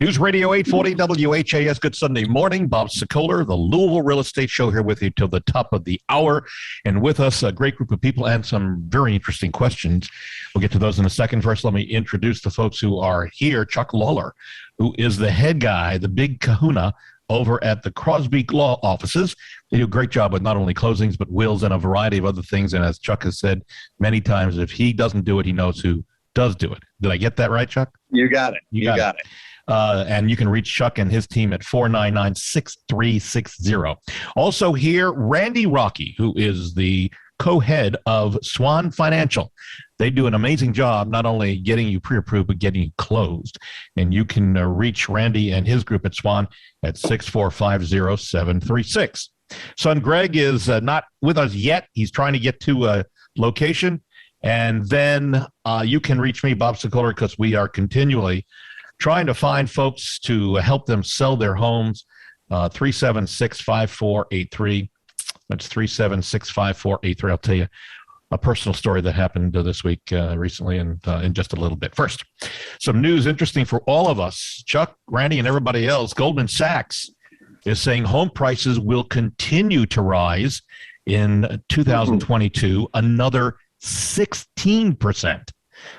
News Radio 840 WHAS. Good Sunday morning. Bob Sokoler, the Louisville Real Estate Show, here with you till the top of the hour. And with us, a great group of people and some very interesting questions. We'll get to those in a second. First, let me introduce the folks who are here. Chuck Lawler, who is the head guy, the big kahuna over at the Crosby Law Offices. They do a great job with not only closings, but wills and a variety of other things. And as Chuck has said many times, if he doesn't do it, he knows who does do it. Did I get that right, Chuck? You got it. You got it. And you can reach Chuck and his team at 499-6360. Also here, Randy Rocky, who is the co-head of Swan Financial. They do an amazing job not only getting you pre-approved, but getting you closed. And you can reach Randy and his group at Swan at 6450736. Son Greg is not with us yet. He's trying to get to a location. And then you can reach me, Bob Sokoler, because we are continually trying to find folks to help them sell their homes. 376-5483. That's 376-5483. I'll tell you a personal story that happened this week recently and in just a little bit. First, some news interesting for all of us. Chuck, Randy, and everybody else. Goldman Sachs is saying home prices will continue to rise in 2022, another 16%.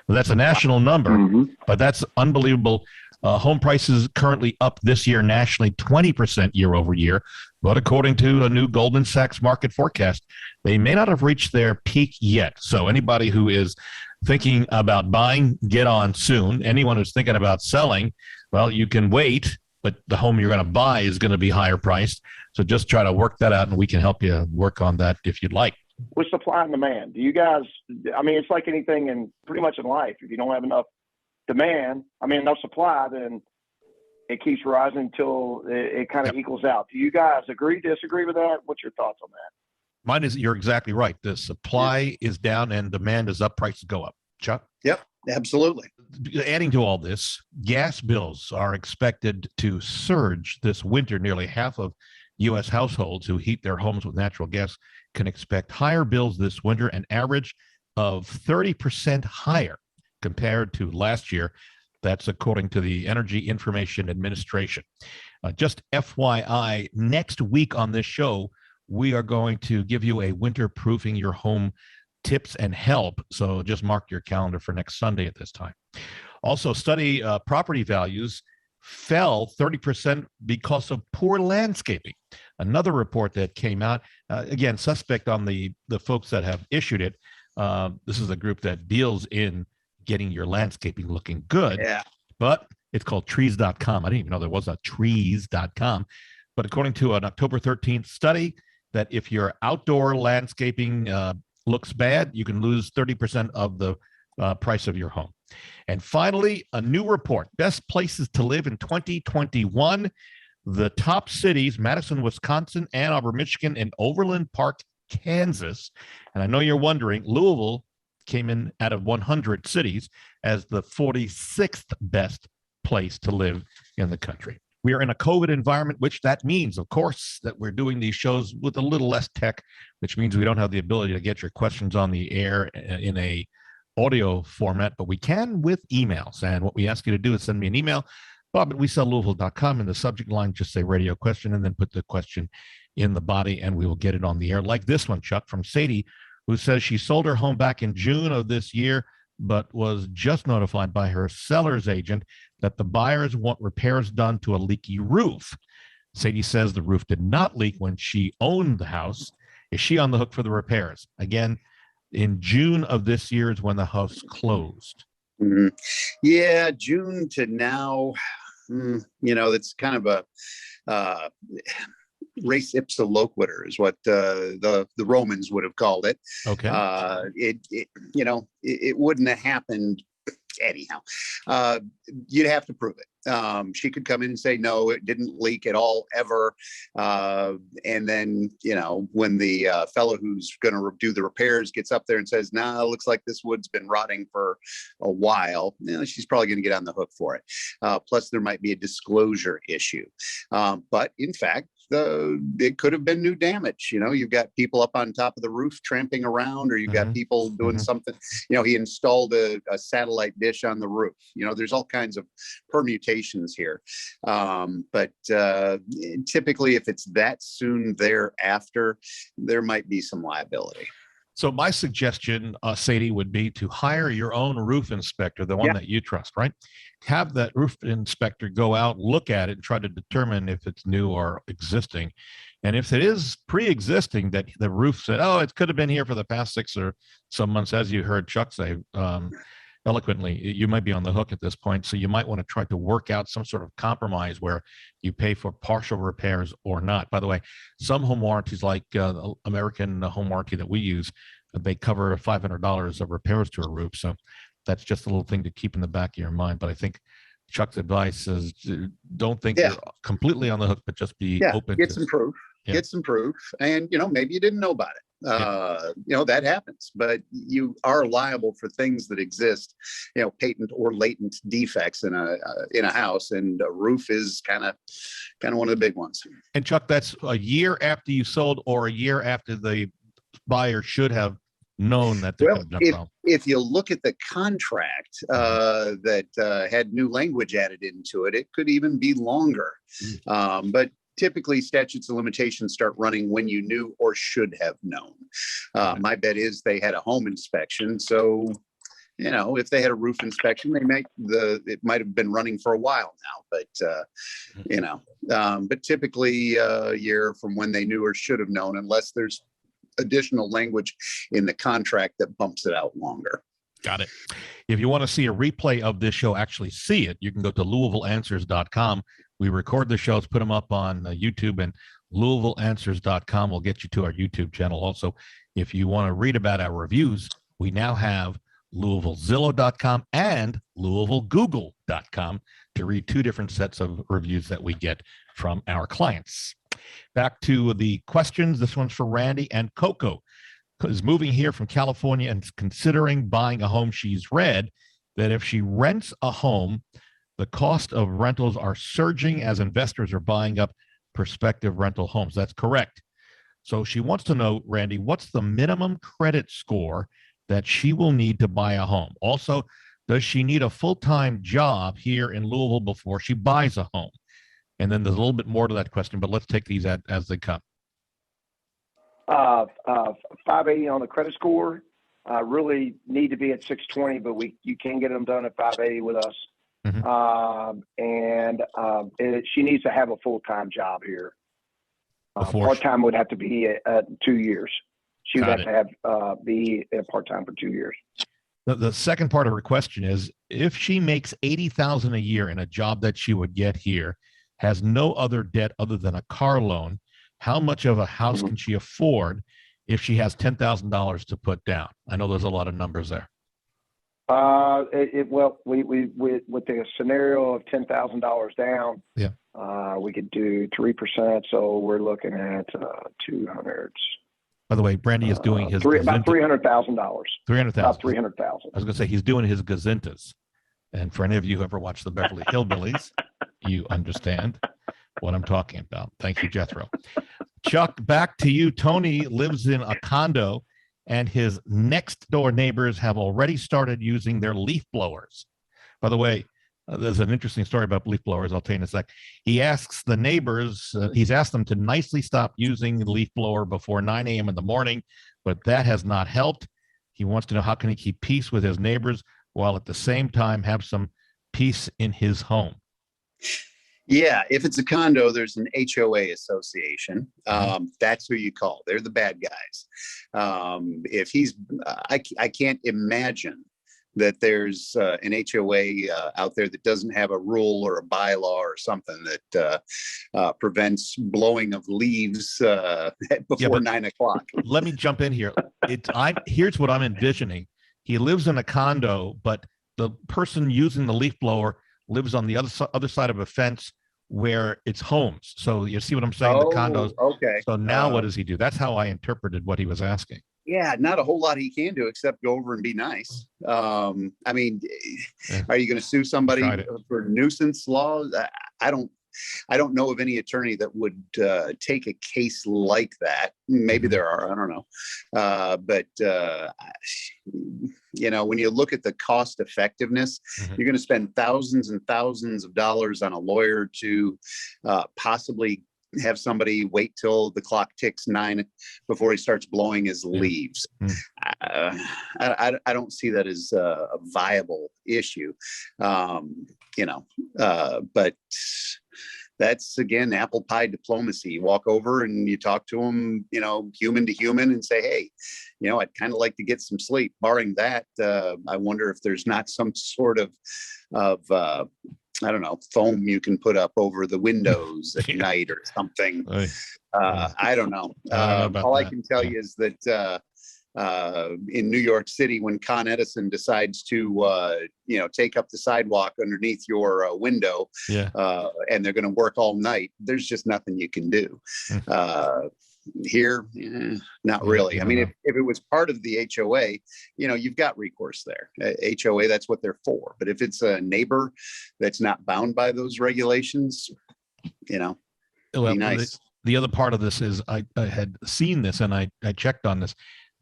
That's a national number, but that's unbelievable. Home prices currently up this year nationally 20% year over year. But according to a new Goldman Sachs market forecast, they may not have reached their peak yet. So anybody who is thinking about buying, get on soon. Anyone who's thinking about selling, well, you can wait, but the home you're going to buy is going to be higher priced. So just try to work that out, and we can help you work on that if you'd like. With supply and demand, do you guys, I mean, it's like anything in pretty much in life. If you don't have enough demand, enough supply, then it keeps rising until it kind of equals out. Do you guys agree, disagree with that? What's your thoughts on that? Mine is, you're exactly right. The supply is down and demand is up, prices go up. Chuck? Yep, absolutely. Adding to all this, gas bills are expected to surge this winter. Nearly half of U.S. households who heat their homes with natural gas can expect higher bills this winter, an average of 30% higher compared to last year. That's according to the Energy Information Administration. Just FYI, next week on this show, we are going to give you a winter-proofing your home tips and help. So just mark your calendar for next Sunday at this time. Also, study property values fell 30% because of poor landscaping. Another report that came out, again, suspect on the folks that have issued it. This is a group that deals in getting your landscaping looking good. Yeah. But it's called trees.com. I didn't even know there was a trees.com. But according to an October 13th study, that if your outdoor landscaping looks bad, you can lose 30% of the price of your home. And finally, a new report, best places to live in 2021. The top cities, Madison, Wisconsin, Ann Arbor, Michigan, and Overland Park, Kansas. And I know you're wondering, Louisville came in out of 100 cities as the 46th best place to live in the country. We are in a COVID environment, which that means, of course, that we're doing these shows with a little less tech, which means we don't have the ability to get your questions on the air in a audio format, but we can with emails. And what we ask you to do is send me an email, bob@wesellouisville.com. In the subject line, just say radio question, and then put the question in the body, and we will get it on the air. Like this one, Chuck, from Sadie, who says she sold her home back in June of this year, but was just notified by her seller's agent that the buyers want repairs done to a leaky roof. Sadie says the roof did not leak when she owned the house. Is she on the hook for the repairs? Again, in June of this year is when the house closed. Mm-hmm. Yeah, June to now, it's kind of a res ipsa loquitur is what the Romans would have called it. Okay. It wouldn't have happened anyhow. You'd have to prove it. She could come in and say, no, it didn't leak at all, ever. And then, when the fellow who's going to do the repairs gets up there and says, nah, it looks like this wood's been rotting for a while, she's probably going to get on the hook for it. Plus, there might be a disclosure issue. But in fact, it could have been new damage. You've got people up on top of the roof tramping around, or you've got people doing something. He installed a satellite dish on the roof. There's all kinds of permutations here. But typically, if it's that soon thereafter, there might be some liability. So my suggestion, Sadie, would be to hire your own roof inspector, the one that you trust, right? Have that roof inspector go out, look at it, and try to determine if it's new or existing. And if it is pre-existing, that the roof said, oh, it could have been here for the past 6 or some months, as you heard Chuck say eloquently, you might be on the hook at this point. So you might want to try to work out some sort of compromise where you pay for partial repairs or not. By the way, some home warranties, like the American home warranty that we use, they cover $500 of repairs to a roof. So that's just a little thing to keep in the back of your mind. But I think Chuck's advice is don't think you're completely on the hook, but just be open. Get some proof. Get some proof. And, maybe you didn't know about it. That happens, but you are liable for things that exist, patent or latent defects in a house, and a roof is kind of one of the big ones. And Chuck, that's a year after you sold, or a year after the buyer should have known that there could have been a problem. If you look at the contract that had new language added into it, it could even be longer. But typically statutes of limitations start running when you knew or should have known. My bet is they had a home inspection. So, if they had a roof inspection, it might have been running for a while now, but typically a year from when they knew or should have known, unless there's additional language in the contract that bumps it out longer. Got it. If you want to see a replay of this show, actually see it, you can go to LouisvilleAnswers.com. We record the shows, put them up on YouTube, and LouisvilleAnswers.com will get you to our YouTube channel. Also, if you want to read about our reviews, we now have LouisvilleZillow.com and LouisvilleGoogle.com to read 2 different sets of reviews that we get from our clients. Back to the questions. This one's for Randy. And Coco is moving here from California and is considering buying a home. She's read that if she rents a home, the cost of rentals are surging as investors are buying up prospective rental homes. That's correct. So she wants to know, Randy, what's the minimum credit score that she will need to buy a home? Also, does she need a full-time job here in Louisville before she buys a home? And then there's a little bit more to that question, but let's take these as they come. 580 on the credit score. Really need to be at 620, but you can get them done at 580 with us. She needs to have a full-time job here. Part-time would have to be 2 years. She would have to be part-time for 2 years. The second part of her question is, if she makes $80,000 a year in a job that she would get here, has no other debt other than a car loan, how much of a house can she afford if she has $10,000 to put down? I know there's a lot of numbers there. We with the scenario of $10,000 down, we could do 3%. So we're looking at 200. By the way, Brandy is doing his about $300,000. $300,000. About $300,000. I was going to say he's doing his gazintas. And for any of you who ever watched the Beverly Hillbillies, you understand what I'm talking about. Thank you, Jethro. Chuck, back to you. Tony lives in a condo, and his next door neighbors have already started using their leaf blowers. By the way, there's an interesting story about leaf blowers. I'll tell you in a sec. He asks the neighbors, he's asked them to nicely stop using the leaf blower before 9 a.m. in the morning, but that has not helped. He wants to know, how can he keep peace with his neighbors while at the same time have some peace in his home? Yeah, if it's a condo, there's an HOA association. That's who you call. They're the bad guys. If he's, I can't imagine that there's an HOA out there that doesn't have a rule or a bylaw or something that prevents blowing of leaves before 9 o'clock. Let me jump in here. Here's what I'm envisioning. He lives in a condo, but the person using the leaf blower lives on the other side of a fence where it's homes. So you see what I'm saying? The condos. Okay. So now what does he do? That's how I interpreted what he was asking. Yeah, not a whole lot he can do except go over and be nice. I mean, are you going to sue somebody for nuisance laws? I don't I don't know of any attorney that would take a case like that. Maybe there are, I don't know. But when you look at the cost effectiveness, you're going to spend thousands and thousands of dollars on a lawyer to possibly have somebody wait till the clock ticks 9 before he starts blowing his leaves. I don't see that as a viable issue, but that's, again, apple pie diplomacy. You walk over and you talk to them, human to human, and say, hey, I'd kind of like to get some sleep. Barring that, I wonder if there's not some sort of I don't know, foam you can put up over the windows at night or something. I don't know. All I can tell you is that in New York City, when Con Edison decides to, take up the sidewalk underneath your window, and they're going to work all night, there's just nothing you can do. Here, not really. I mean, if it was part of the HOA, you've got recourse there. HOA, that's what they're for. But if it's a neighbor that's not bound by those regulations, be nice. The other part of this is I had seen this, and I checked on this.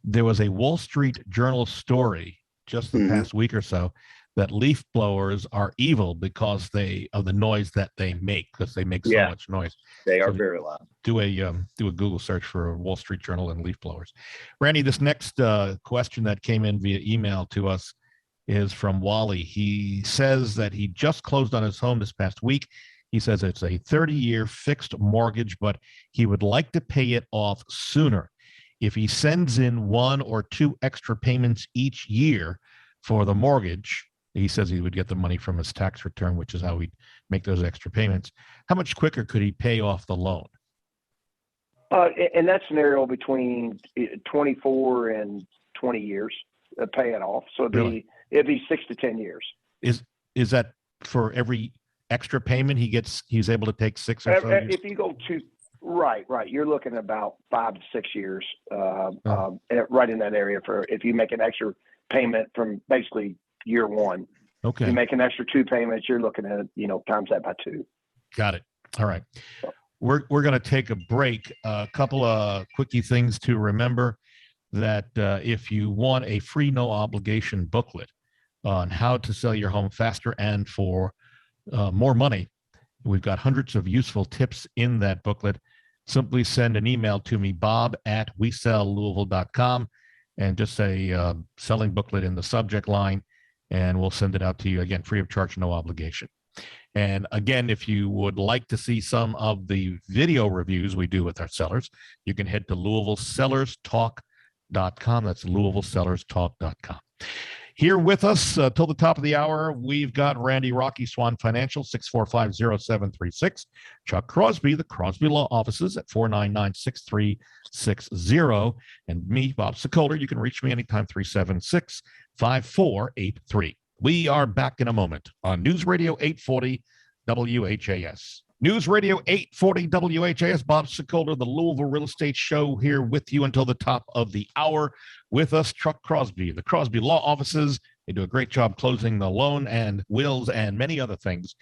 There was a Wall Street Journal story just the past week or so that leaf blowers are evil because of the noise that they make, because they make so much noise. They are very loud. Do a Google search for Wall Street Journal and leaf blowers. Randy, this next question that came in via email to us is from Wally. He says that he just closed on his home this past week. He says it's a 30-year fixed mortgage, but he would like to pay it off sooner. If he sends in 1 or 2 extra payments each year for the mortgage, he says he would get the money from his tax return, which is how he'd make those extra payments. How much quicker could he pay off the loan? In that scenario, between 24 and 20 years, pay it off. So it'd be 6 to 10 years. Is that for every extra payment he's able to take 6 or so years? If you go to right, you're looking at about 5 to 6 years, right in that area for if you make an extra payment from basically year one. Okay. If you make an extra 2 payments, you're looking at, times that by 2. Got it. All right. We're going to take a break. A couple of quickie things to remember that if you want a free, no obligation booklet on how to sell your home faster and for more money, we've got hundreds of useful tips in that booklet. Simply send an email to me, bob@wesellouisville.com, and just say selling booklet in the subject line, and we'll send it out to you, again, free of charge, no obligation. And again, if you would like to see some of the video reviews we do with our sellers, you can head to LouisvilleSellersTalk.com. That's LouisvilleSellersTalk.com. Here with us till the top of the hour, we've got Randy Rocky, Swan Financial, 645-0736. Chuck Crosby, the Crosby Law Offices at 499-6360. And me, Bob Sokoler. You can reach me anytime, 376-5483. We are back in a moment on News Radio 840 WHAS. News Radio 840 WHAS, Bob Sokoler, the Louisville Real Estate Show, here with you until the top of the hour. With us, Chuck Crosby, the Crosby Law Offices. They do a great job closing the loan and wills and many other things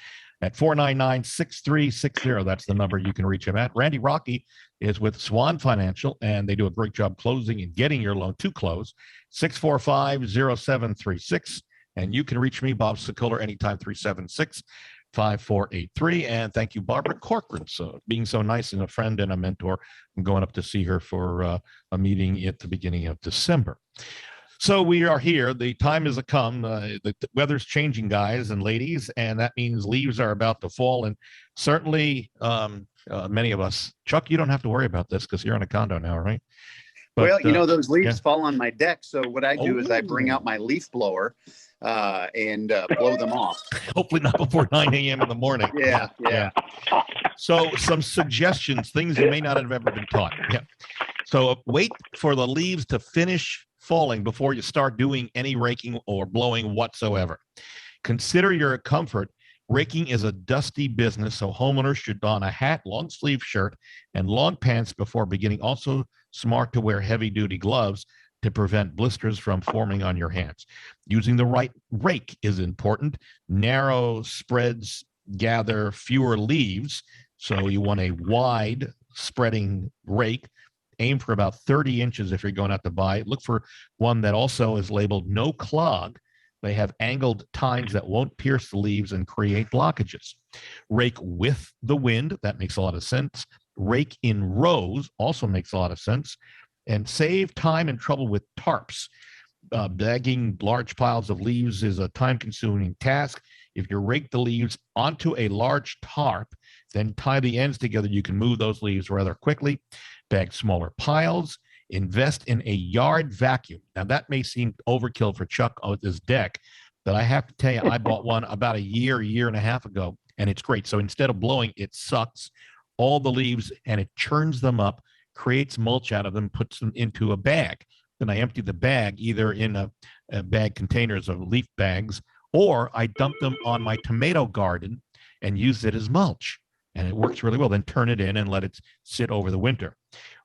at 499-6360. That's the number you can reach him at. Randy Rocky is with Swan Financial, and they do a great job closing and getting your loan to close, 645-0736. And you can reach me, Bob Sokoler, anytime, 376-5483. And thank you, Barbara Corcoran, so being so nice and a friend and a mentor. I'm going up to see her for a meeting at the beginning of December. So we are here. The time has come. The weather's changing, guys and ladies, and that means leaves are about to fall. And certainly many of us, Chuck, you don't have to worry about this because you're in a condo now, right? But, well, those leaves fall on my deck. So what I do is I bring out my leaf blower and blow them off. Hopefully not before 9 a.m. in the morning. Yeah. So some suggestions, things you may not have ever been taught. Yeah. So wait for the leaves to finish falling before you start doing any raking or blowing whatsoever. Consider your comfort. Raking is a dusty business, so homeowners should don a hat, long sleeve shirt, and long pants before beginning. Also smart to wear heavy-duty gloves to prevent blisters from forming on your hands. Using the right rake is important. Narrow spreads gather fewer leaves. So you want a wide spreading rake. Aim for about 30 inches if you're going out to buy. Look for one that also is labeled no clog. They have angled tines that won't pierce the leaves and create blockages. Rake with the wind. That makes a lot of sense. Rake in rows also makes a lot of sense. And save time and trouble with tarps. Bagging large piles of leaves is a time-consuming task. If you rake the leaves onto a large tarp, then tie the ends together, you can move those leaves rather quickly. Bag smaller piles. Invest in a yard vacuum. Now, that may seem overkill for Chuck on this deck, but I have to tell you, I bought one about a year and a half ago, and it's great. So instead of blowing, it sucks all the leaves and it churns them up, creates mulch out of them, puts them into a bag. Then I empty the bag either in a bag containers of leaf bags, or I dump them on my tomato garden and use it as mulch. And it works really well. Then turn it in and let it sit over the winter.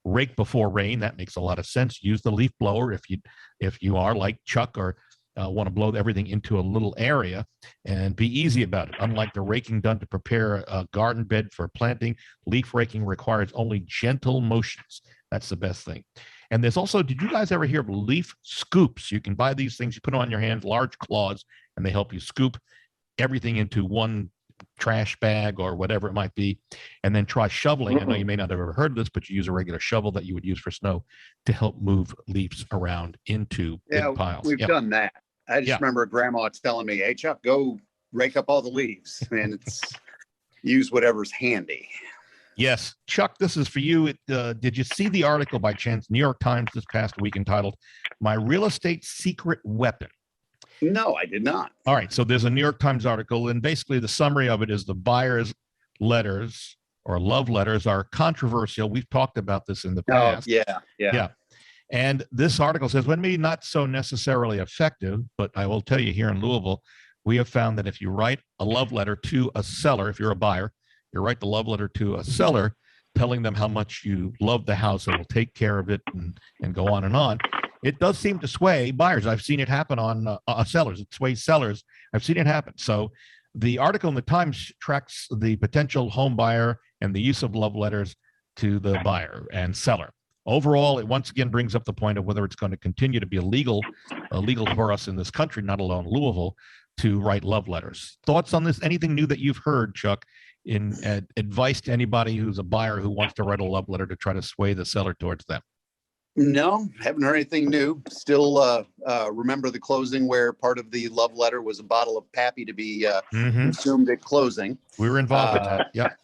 Rake before rain. That makes a lot of sense. Use the leaf blower if you are like Chuck or want to blow everything into a little area, and be easy about it. Unlike the raking done to prepare a garden bed for planting, leaf raking requires only gentle motions. That's the best thing. And there's also, did you guys ever hear of leaf scoops? You can buy these things, you put them on your hands, large claws, and they help you scoop everything into one trash bag or whatever it might be, and then try shoveling. I know you may not have ever heard of this, but you use a regular shovel that you would use for snow to help move leaves around into big piles. We've done that. I just remember Grandma telling me, "Hey Chuck, go rake up all the leaves, and it's use whatever's handy." Yes, Chuck, this is for you. Did you see the article by chance, New York Times this past week, entitled "My Real Estate Secret Weapon"? No, I did not. All right. So there's a New York Times article, and basically the summary of it is the buyer's letters or love letters are controversial. We've talked about this in the past. Oh, yeah. And this article says, when maybe not so necessarily effective, but I will tell you here in Louisville, we have found that if you write a love letter to a seller, if you're a buyer, you write the love letter to a seller, telling them how much you love the house and will take care of it and go on and on. It does seem to sway buyers. I've seen it happen on sellers. It sways sellers. I've seen it happen. So the article in the Times tracks the potential home buyer and the use of love letters to the buyer and seller. Overall, it once again brings up the point of whether it's going to continue to be illegal for us in this country, not alone Louisville, to write love letters. Thoughts on this? Anything new that you've heard, Chuck, in advice to anybody who's a buyer who wants to write a love letter to try to sway the seller towards them? No, haven't heard anything new. Still remember the closing where part of the love letter was a bottle of Pappy to be consumed at closing. We were involved in that. Yep.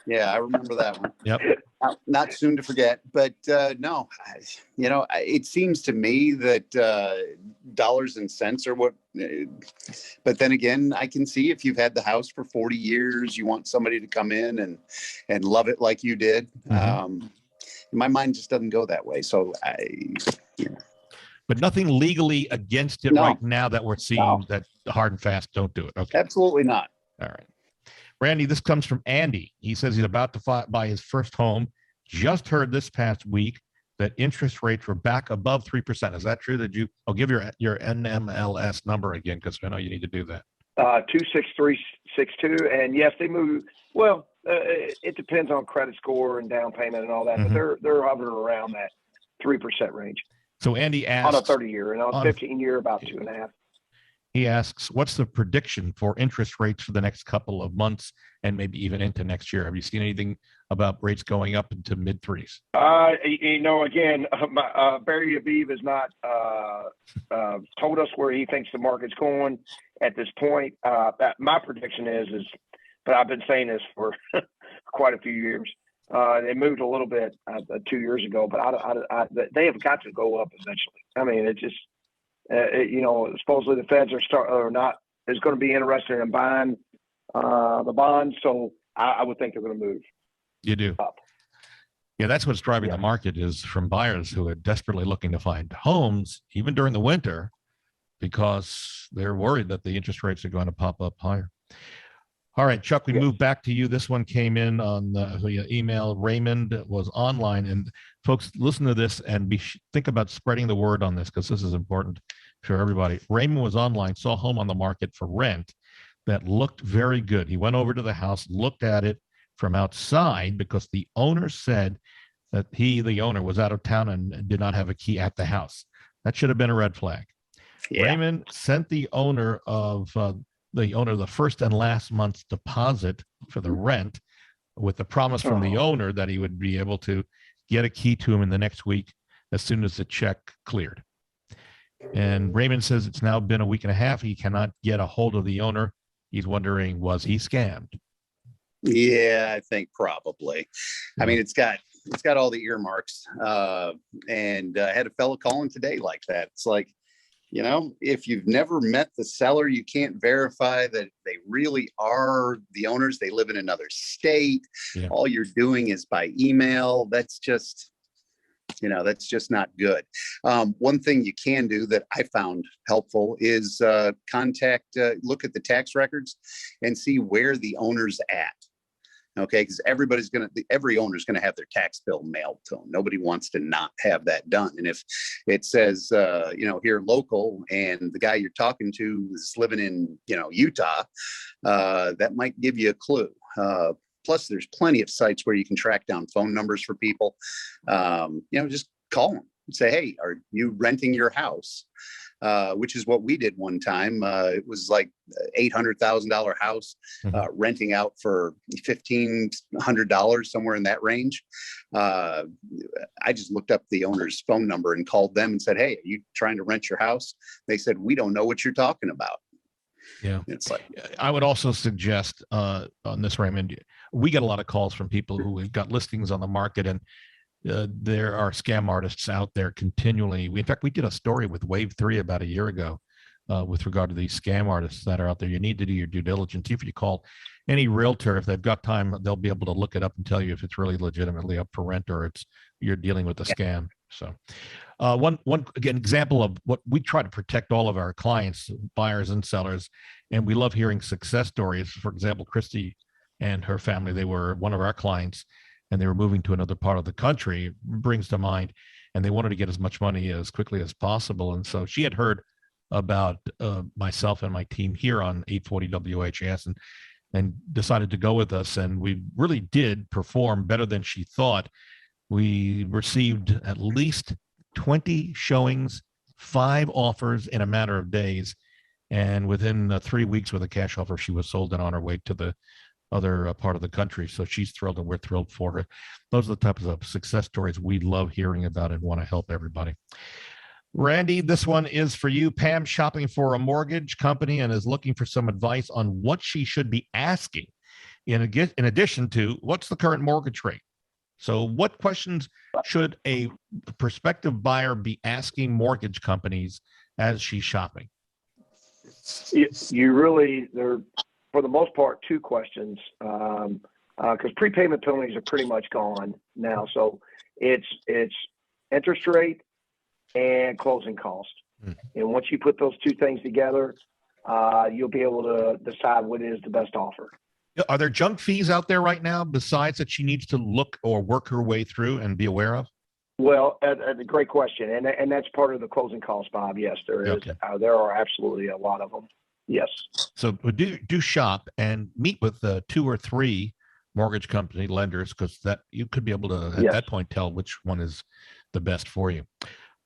Yeah, I remember that one. Yep. Not soon to forget, but no, it seems to me that dollars and cents are what, but then again, I can see if you've had the house for 40 years, you want somebody to come in and love it like you did. My mind just doesn't go that way. So But nothing legally against it right now that we're seeing that hard and fast don't do it. Okay. Absolutely not. All right. Randy, this comes from Andy. He says he's about to buy his first home. Just heard this past week that interest rates were back above 3%. Is that true? I'll give your NMLS number again, because I know you need to do that. 26362. And yes, they move. Well, it depends on credit score and down payment and all that, but they're hovering around that 3% range. So Andy asks, on a 30-year, and on a 15-year, about 2.5. He asks, what's the prediction for interest rates for the next couple of months and maybe even into next year? Have you seen anything about rates going up into mid threes? Again, Barry Aviv has not told us where he thinks the market's going at this point. My prediction is, but I've been saying this for quite a few years. They moved a little bit 2 years ago, but they have got to go up eventually. I mean, it just, supposedly the Feds is going to be interested in buying the bonds. So I would think they're going to move. You do. Up. Yeah, that's what's driving the market, is from buyers who are desperately looking to find homes, even during the winter, because they're worried that the interest rates are going to pop up higher. All right, Chuck, we move back to you. This one came in on via email. Raymond was online, and folks, listen to this and think about spreading the word on this, because this is important for everybody. Raymond was online, saw a home on the market for rent that looked very good. He went over to the house, looked at it from outside because the owner said that the owner, was out of town and did not have a key at the house. That should have been a red flag. Yeah. Raymond sent the owner the first and last month's deposit for the rent with the promise from the owner that he would be able to get a key to him in the next week as soon as the check cleared. And Raymond says it's now been a week and a half. He cannot get a hold of the owner. He's wondering, was he scammed? Yeah, I think probably. I mean, it's got all the earmarks. And I had a fellow calling today like that. It's like, if you've never met the seller, you can't verify that they really are the owners. They live in another state. Yeah. All you're doing is by email. That's just not good. One thing you can do that I found helpful is look at the tax records and see where the owner's at. Okay, because every owner's going to have their tax bill mailed to them. Nobody wants to not have that done. And if it says, here local, and the guy you're talking to is living in, Utah, that might give you a clue. Plus, there's plenty of sites where you can track down phone numbers for people. Just call them and say, hey, are you renting your house? Which is what we did one time. It was like $800,000 house, renting out for $1,500, somewhere in that range. I just looked up the owner's phone number and called them and said, hey, are you trying to rent your house? They said, we don't know what you're talking about. Yeah. It's like, I would also suggest on this, Raymond, we get a lot of calls from people who have got listings on the market, and there are scam artists out there continually. In fact, we did a story with Wave 3 about a year ago with regard to these scam artists that are out there. You need to do your due diligence. If you call any realtor, if they've got time, they'll be able to look it up and tell you if it's really legitimately up for rent or you're dealing with a scam. So one example of what we try to protect all of our clients, buyers and sellers, and we love hearing success stories. For example, Christy and her family, they were one of our clients, and they were moving to another part of the country, brings to mind, and they wanted to get as much money as quickly as possible. And so she had heard about myself and my team here on 840 WHAS and decided to go with us. And we really did perform better than she thought. We received at least 20 showings, 5 offers in a matter of days. And within 3 weeks with a cash offer, she was sold and on her way to the other part of the country. So she's thrilled, and we're thrilled for her. Those are the types of success stories we love hearing about and want to help everybody. Randy, this one is for you. Pam shopping for a mortgage company and is looking for some advice on what she should be asking in addition to what's the current mortgage rate. So what questions should a prospective buyer be asking mortgage companies as she's shopping? You really, they're, for the most part, 2 questions, because prepayment penalties are pretty much gone now. So it's interest rate and closing cost. And once you put those 2 things together, you'll be able to decide what is the best offer. Are there junk fees out there right now besides that she needs to look or work her way through and be aware of? Well, a great question, and that's part of the closing costs, Bob. Yes, there is. Okay. There are absolutely a lot of them. Yes. So do shop and meet with 2 or 3 mortgage company lenders, because that you could be able to at that point tell which one is the best for you.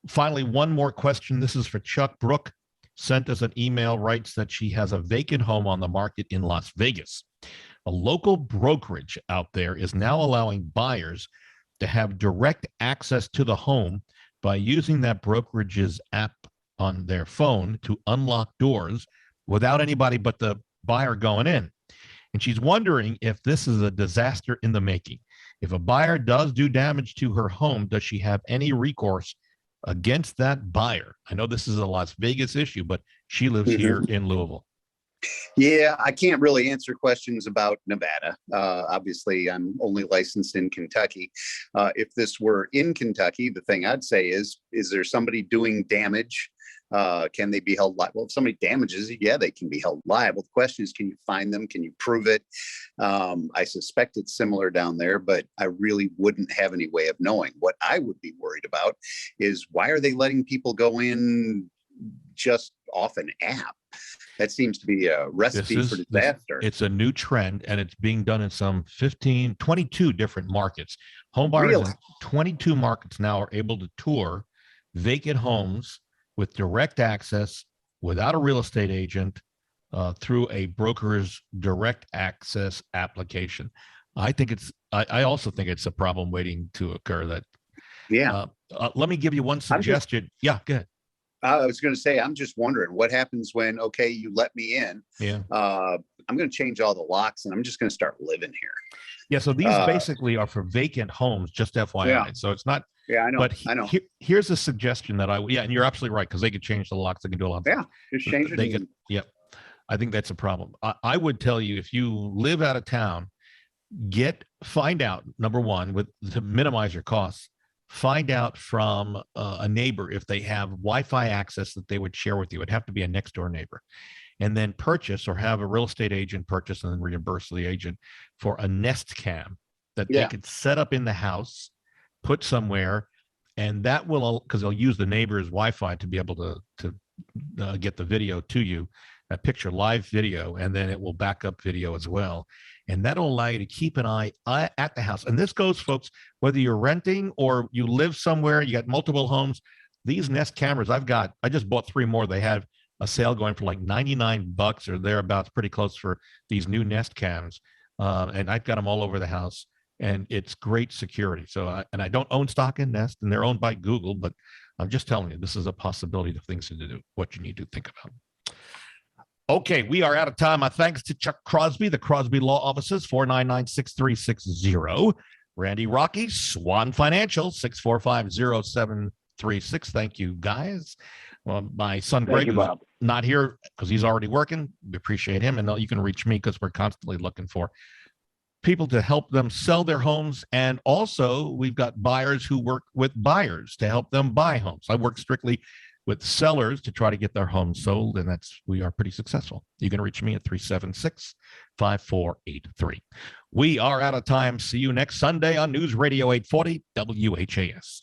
Finally, one more question. This is for Chuck. Brooke sent us an email, writes that she has a vacant home on the market in Las Vegas. A local brokerage out there is now allowing buyers to have direct access to the home by using that brokerage's app on their phone to unlock doors without anybody but the buyer going in. And she's wondering if this is a disaster in the making. If a buyer does do damage to her home, does she have any recourse against that buyer? I know this is a Las Vegas issue, but she lives here in Louisville. Yeah, I can't really answer questions about Nevada. Obviously, I'm only licensed in Kentucky. If this were in Kentucky, the thing I'd say is there somebody doing damage? Can they be held liable? If somebody damages it, yeah, they can be held liable. The question is, can you find them? Can you prove it? I suspect it's similar down there, but I really wouldn't have any way of knowing. What I would be worried about is, why are they letting people go in just off an app? That seems to be a recipe for disaster. It's a new trend, and it's being done in some 22 different markets. Home buyers Really? in 22 markets now are able to tour vacant homes with direct access without a real estate agent through a broker's direct access application. I also think it's a problem waiting to occur. That let me give you one suggestion. Yeah, go ahead. I was going to say, I'm just wondering what happens when, okay, you let me in. Yeah. I'm going to change all the locks and I'm just going to start living here. Yeah. So these basically are for vacant homes, just FYI. Yeah. So it's not. Yeah, I know. But I know. Here's a suggestion that and you're absolutely right, because they could change the locks. They can do a lot of things. Yeah, just change it. Yep. I think that's a problem. I would tell you, if you live out of town, find out, number one, to minimize your costs, find out from a neighbor if they have Wi-Fi access that they would share with you. It'd have to be a next door neighbor. And then purchase, or have a real estate agent purchase and then reimburse the agent for a Nest Cam that they could set up in the house, put somewhere, and that will, because they'll use the neighbor's Wi-Fi to be able to get the video to you, a picture live video, and then it will back up video as well. And that'll allow you to keep an eye at the house. And this goes, folks, whether you're renting or you live somewhere, you got multiple homes, these Nest cameras I just bought 3 more. They have a sale going for like $99 or thereabouts, pretty close, for these new Nest cams. And I've got them all over the house, and it's great security. So, I don't own stock in Nest, and they're owned by Google, but I'm just telling you, this is a possibility of things to do, what you need to think about. Okay, we are out of time. My thanks to Chuck Crosby, the Crosby Law Offices, 499-6360. Randy Rocky, Swan Financial, 645-0736. Thank you, guys. Well, my son Greg is not here because he's already working. We appreciate him. And you can reach me because we're constantly looking for people to help them sell their homes. And also, we've got buyers who work with buyers to help them buy homes. I work strictly with sellers to try to get their homes sold, and we are pretty successful. You can reach me at 376-5483. We are out of time. See you next Sunday on News Radio 840 WHAS.